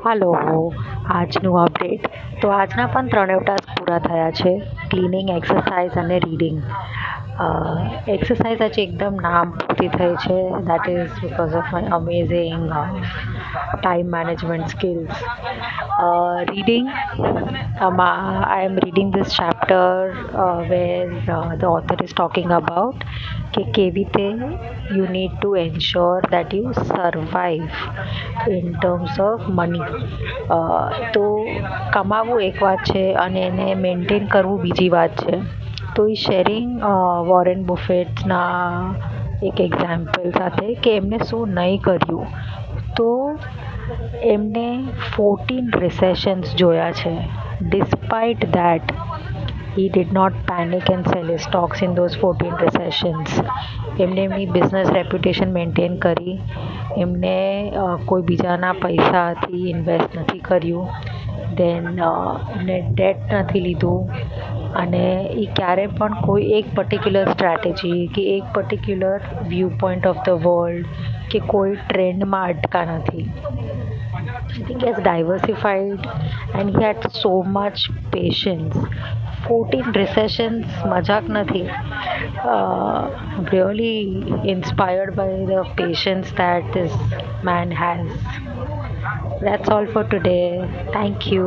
હાલો, આજનું અપડેટ. તો આજના પણ ત્રણેય ટાસ્ક પૂરા થયા છે. ક્લિનિંગ, એક્સરસાઇઝ અને રીડિંગ. એક્સરસાઇઝ આજે એકદમ નામ પૂરતી થઈ છે. That is because of my amazing time management skills. Reading, I am reading this chapter where the author is talking about કે કેવી રીતે you need to ensure that you survive in terms of money. તો કમાવવું એક વાત છે અને એને maintain કરવું બીજી વાત છે. તો એ શેરિંગ વોરેન બુફેટ્સના એક એક્ઝામ્પલ સાથે કે એમને શું નહીં કર્યું. તો એમને 14 રિસેશન્સ જોયા છે. Despite that he did not panic and sell his stocks in those 14 recessions. એમને એમની બિઝનેસ રેપ્યુટેશન મેન્ટેન કરી. એમને કોઈ બીજાના પૈસાથી ઇન્વેસ્ટ નથી કર્યું. દેન એમને ડેટ નથી લીધું અને એ ક્યારે પણ કોઈ એક પર્ટિક્યુલર સ્ટ્રેટેજી કે એક particular view point of the world કે કોઈ ટ્રેન્ડમાં અટકા નથી. I think he has diversified and he had so much patience. 14 recessions મજાક નથી. Really inspired by the patience that this man has. That's all for today. Thank you.